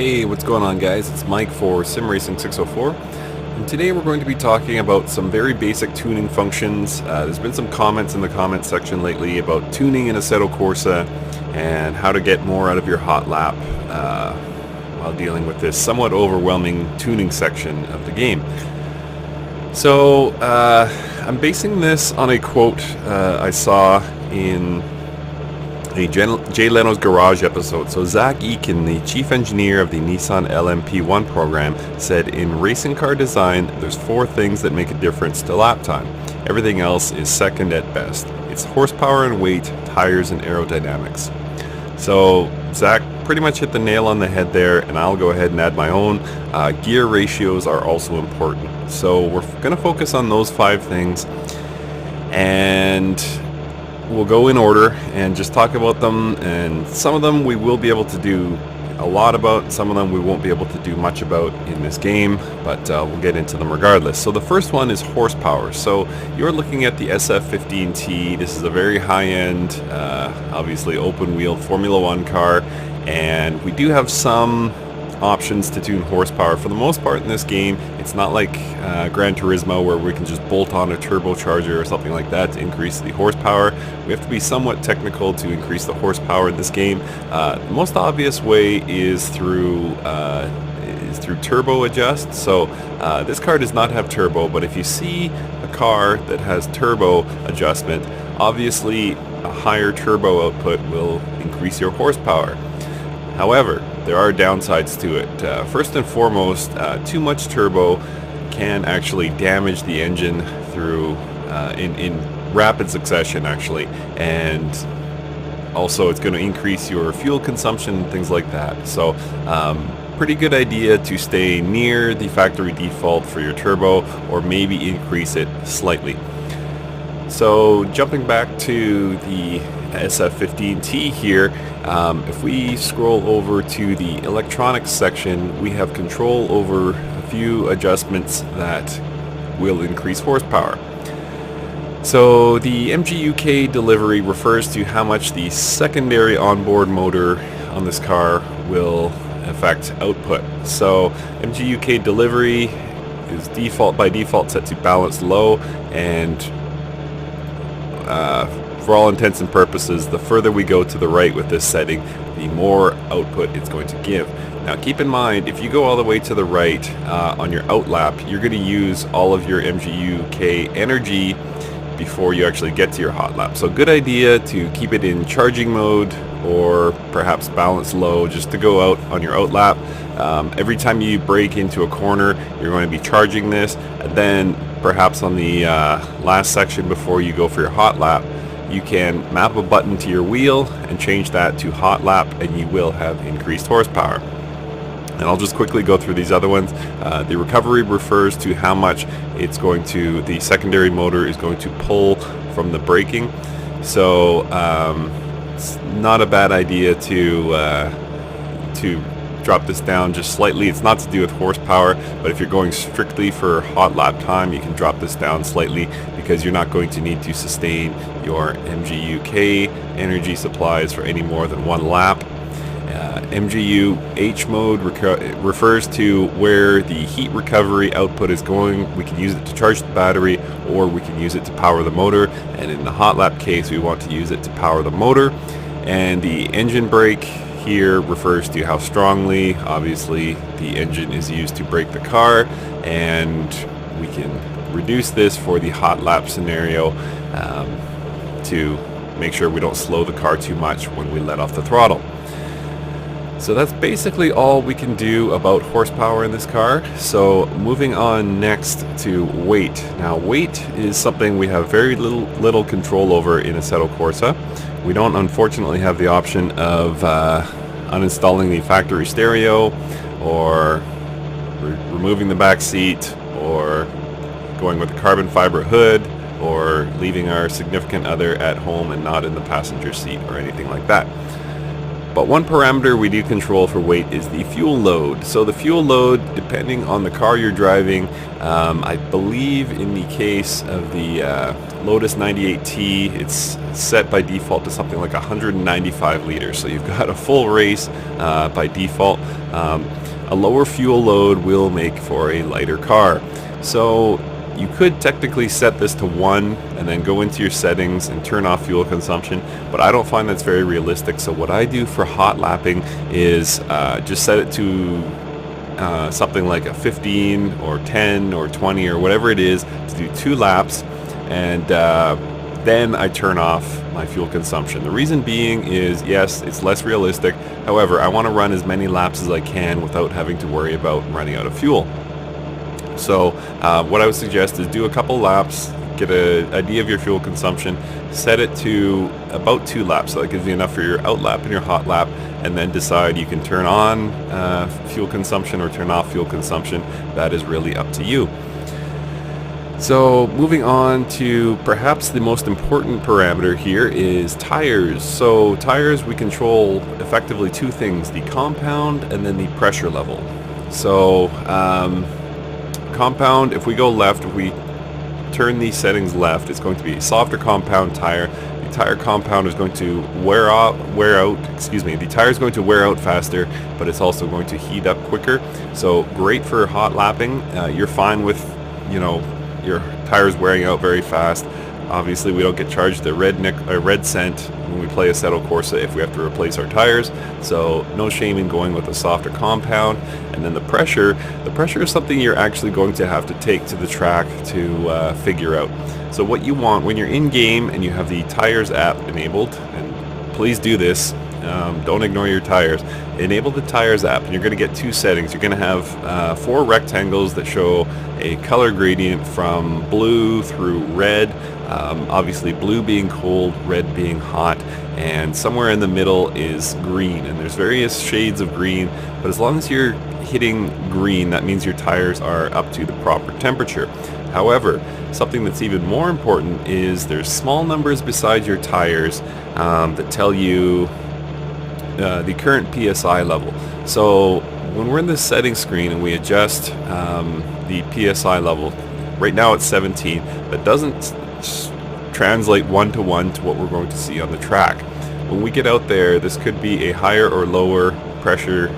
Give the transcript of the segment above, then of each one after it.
Hey, what's going on guys? It's Mike for SimRacing604, and today we're going to be talking about some very basic tuning functions. There's been some comments in the comment section lately about tuning in Assetto Corsa and how to get more out of your Hotlap while dealing with this somewhat overwhelming tuning section of the game. So I'm basing this on a quote I saw in a Jay Leno's Garage episode. So Zach Eakin, the chief engineer of the Nissan LMP1 program, said in racing car design, there's 4 things that make a difference to lap time. Everything else is second at best. It's horsepower and weight, tires, and aerodynamics. So Zach pretty much hit the nail on the head there, and I'll go ahead and add my own. Gear ratios are also important. So we're going to focus on those 5 things, and we'll go in order and just talk about them, and some of them we will be able to do a lot about, some of them we won't be able to do much about in this game, but we'll get into them regardless. So the first one is horsepower. So you're looking at the SF15T. This is a very high-end, obviously open-wheeled Formula 1 car, and we do have some options to tune horsepower. For the most part in this game, it's not like Gran Turismo where we can just bolt on a turbocharger or something like that to increase the horsepower. We have to be somewhat technical to increase the horsepower in this game. The most obvious way is through turbo adjust. So this car does not have turbo, but if you see a car that has turbo adjustment, obviously a higher turbo output will increase your horsepower. However, there are downsides to it. First and foremost, too much turbo can actually damage the engine through in rapid succession, actually, and also it's going to increase your fuel consumption and things like that. So pretty good idea to stay near the factory default for your turbo, or maybe increase it slightly. So jumping back to the SF15T here, if we scroll over to the electronics section, we have control over a few adjustments that will increase horsepower. So the MGUK delivery refers to how much the secondary onboard motor on this car will affect output. So MGUK delivery is by default set to balanced low, and for all intents and purposes, the further we go to the right with this setting, the more output it's going to give. Now keep in mind, if you go all the way to the right on your outlap, you're going to use all of your MGUK energy before you actually get to your hot lap. So good idea to keep it in charging mode, or perhaps balance low, just to go out on your outlap. Every time you brake into a corner, you're going to be charging this, and then perhaps on the last section before you go for your hot lap, you can map a button to your wheel and change that to hot lap, and you will have increased horsepower. And I'll just quickly go through these other ones. The recovery refers to how much the secondary motor is going to pull from the braking. So it's not a bad idea to drop this down just slightly. It's not to do with horsepower, but if you're going strictly for hot lap time, you can drop this down slightly, because you're not going to need to sustain your MGUK energy supplies for any more than 1 lap. MGU H mode refers to where the heat recovery output is going. We can use it to charge the battery, or we can use it to power the motor, and in the hot lap case we want to use it to power the motor. And the engine brake here refers to how strongly, obviously, the engine is used to brake the car, and we can reduce this for the hot lap scenario to make sure we don't slow the car too much when we let off the throttle. So that's basically all we can do about horsepower in this car. So moving on next to weight. Now weight is something we have very little control over in Assetto Corsa. We don't unfortunately have the option of uninstalling the factory stereo, or removing the back seat, or going with a carbon fiber hood, or leaving our significant other at home and not in the passenger seat, or anything like that. But one parameter we do control for weight is the fuel load. So the fuel load, depending on the car you're driving, I believe in the case of the Lotus 98T, it's set by default to something like 195 liters, so you've got a full race by default. A lower fuel load will make for a lighter car. So you could technically set this to 1 and then go into your settings and turn off fuel consumption, but I don't find that's very realistic. So what I do for hot lapping is just set it to something like a 15 or 10 or 20 or whatever it is to do 2 laps, and then I turn off my fuel consumption. The reason being is, yes, it's less realistic. However, I want to run as many laps as I can without having to worry about running out of fuel. So what I would suggest is do a couple laps, get an idea of your fuel consumption, set it to about 2 laps, so that gives you enough for your out lap and your hot lap, and then decide you can turn on fuel consumption or turn off fuel consumption. That is really up to you. So moving on to perhaps the most important parameter here is tires. So tires, we control effectively 2 things, the compound and then the pressure level. So compound, if we go left, if we turn these settings left, it's going to be a softer compound tire. The tire compound is going to the tire is going to wear out faster, but it's also going to heat up quicker. So great for hot lapping. You're fine with, your tires wearing out very fast. Obviously, we don't get charged the red cent when we play Assetto Corsa if we have to replace our tires, so no shame in going with a softer compound. And then the pressure is something you're actually going to have to take to the track to figure out. So what you want when you're in game and you have the tires app enabled, and please do this, don't ignore your tires, enable the tires app, and you're going to get 2 settings. You're going to have 4 rectangles that show a color gradient from blue through red. Obviously blue being cold, red being hot, and somewhere in the middle is green, and there's various shades of green, but as long as you're hitting green, that means your tires are up to the proper temperature. However, something that's even more important is there's small numbers beside your tires that tell you the current PSI level. So when we're in the settings screen and we adjust the PSI level, right now it's 17. That doesn't translate 1-to-1 to what we're going to see on the track. When we get out there, this could be a higher or lower pressure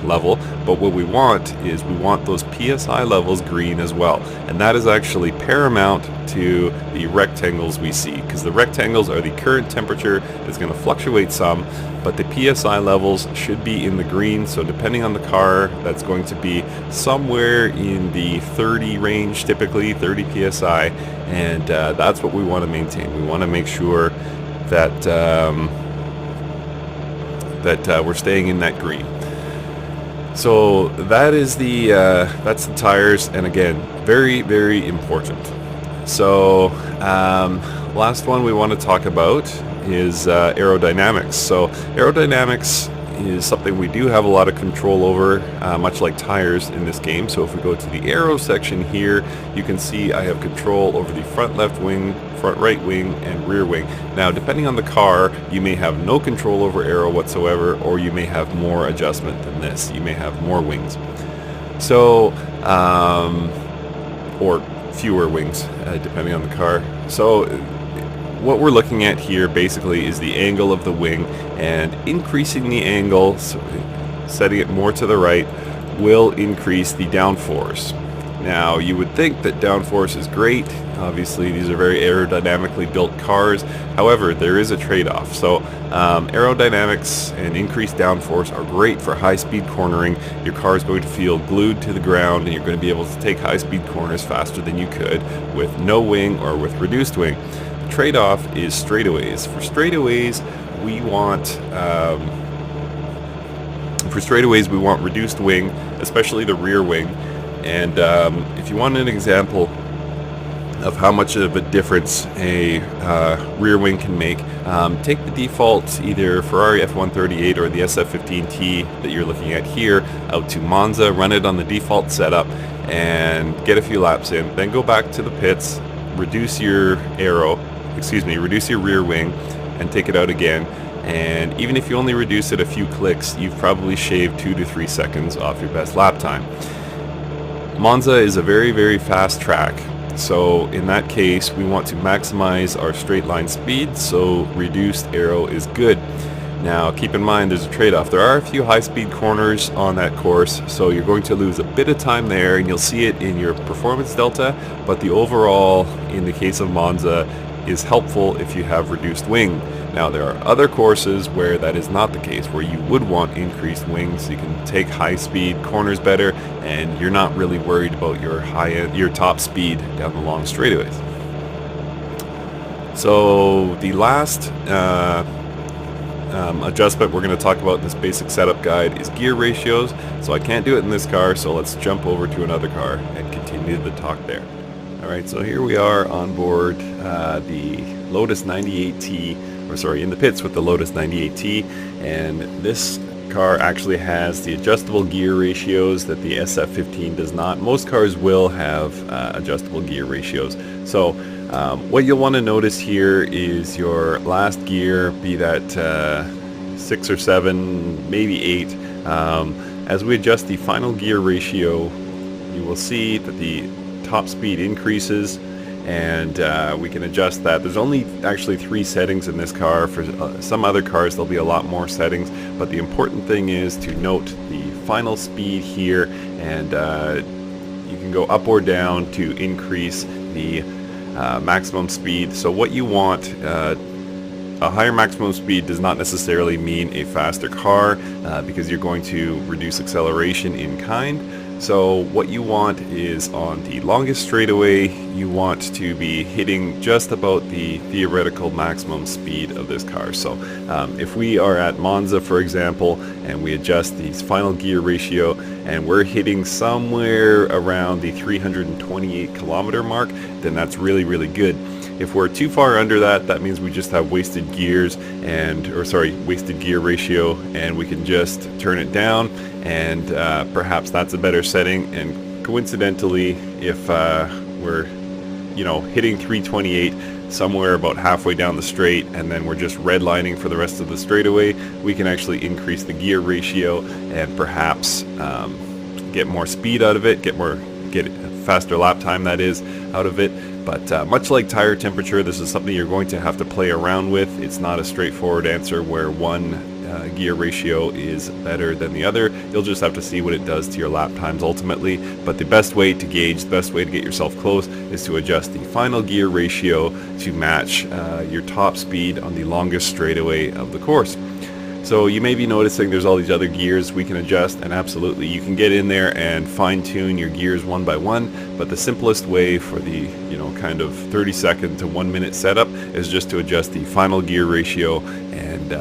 level, but what we want is we want those PSI levels green as well, and that is actually paramount to the rectangles we see, because the rectangles are the current temperature. It's going to fluctuate some, but the PSI levels should be in the green. So depending on the car, that's going to be somewhere in the 30 range, typically 30 PSI, and that's what we want to maintain. We want to make sure that we're staying in that green. So that is that's the tires, and again, very, very important. So last one we want to talk about is aerodynamics. So aerodynamics is something we do have a lot of control over, much like tires in this game. So if we go to the aero section here, you can see I have control over the front left wing, front right wing, and rear wing. Now, depending on the car, you may have no control over aero whatsoever, or you may have more adjustment than this. You may have more wings. So, or fewer wings, depending on the car. So what we're looking at here basically is the angle of the wing, and increasing the angle, so setting it more to the right, will increase the downforce. Now, you would think that downforce is great. Obviously, these are very aerodynamically built cars. However, there is a trade-off. So aerodynamics and increased downforce are great for high-speed cornering. Your car is going to feel glued to the ground, and you're going to be able to take high-speed corners faster than you could with no wing or with reduced wing. The trade-off is straightaways. For straightaways, we want reduced wing, especially the rear wing. And if you want an example of how much of a difference a rear wing can make, take the default either Ferrari F138 or the SF15T that you're looking at here out to Monza, run it on the default setup, and get a few laps in. Then go back to the pits, reduce your rear wing, and take it out again. And even if you only reduce it a few clicks, you've probably shaved 2 to 3 seconds off your best lap time. Monza is a very, very fast track, So in that case, we want to maximize our straight line speed, so reduced aero is good. Now keep in mind there's a trade-off. There are a few high-speed corners on that course, so you're going to lose a bit of time there, and you'll see it in your performance delta, but the overall, in the case of Monza, is helpful if you have reduced wing. Now there are other courses where that is not the case, where you would want increased wings so you can take high-speed corners better, and you're not really worried about your top speed down the long straightaways. So the last adjustment we're going to talk about in this basic setup guide is gear ratios. So I can't do it in this car, so let's jump over to another car and continue the talk there. Alright, so here we are on board the Lotus 98T, or sorry, in the pits with the Lotus 98T, and this car actually has the adjustable gear ratios that the SF15 does not. Most cars will have adjustable gear ratios. So what you'll want to notice here is your last gear, be that 6 or 7, maybe 8. As we adjust the final gear ratio, you will see that the top speed increases, and we can adjust that. There's only actually 3 settings in this car. For some other cars there'll be a lot more settings, but the important thing is to note the final speed here, and you can go up or down to increase the maximum speed. So what you want, a higher maximum speed does not necessarily mean a faster car, because you're going to reduce acceleration in kind. So what you want is, on the longest straightaway, you want to be hitting just about the theoretical maximum speed of this car. So if we are at Monza, for example, and we adjust the final gear ratio, and we're hitting somewhere around the 328 kilometer mark, then that's really, really good. If we're too far under that, that means we just have wasted gears, wasted gear ratio, and we can just turn it down, and perhaps that's a better setting. And coincidentally, if we're hitting 328 somewhere about halfway down the straight, and then we're just redlining for the rest of the straightaway, we can actually increase the gear ratio and perhaps get more speed out of it, get faster lap time, that is, out of it. But much like tire temperature, this is something you're going to have to play around with. It's not a straightforward answer where one gear ratio is better than the other. You'll just have to see what it does to your lap times ultimately. But the best way to gauge, the best way to get yourself close, is to adjust the final gear ratio to match your top speed on the longest straightaway of the course. So you may be noticing there's all these other gears we can adjust, and absolutely you can get in there and fine-tune your gears one by one, but the simplest way for the kind of 30-second to 1-minute setup is just to adjust the final gear ratio, and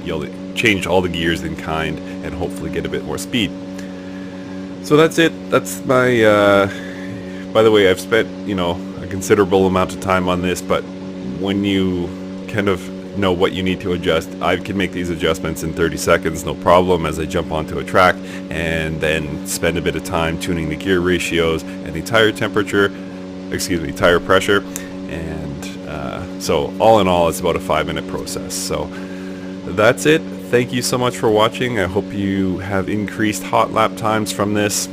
you'll change all the gears in kind and hopefully get a bit more speed. So that's it. That's my by the way, I've spent a considerable amount of time on this, but when you kind of know what you need to adjust, I can make these adjustments in 30 seconds, no problem, as I jump onto a track, and then spend a bit of time tuning the gear ratios and the tire pressure, and so all in all, it's about a 5-minute process. So that's it. Thank you so much for watching. I hope you have increased hot lap times from this,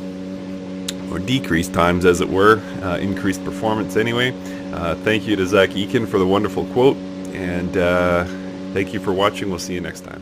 or decreased times as it were, increased performance anyway. Thank you to Zach Eakin for the wonderful quote, and thank you for watching. We'll see you next time.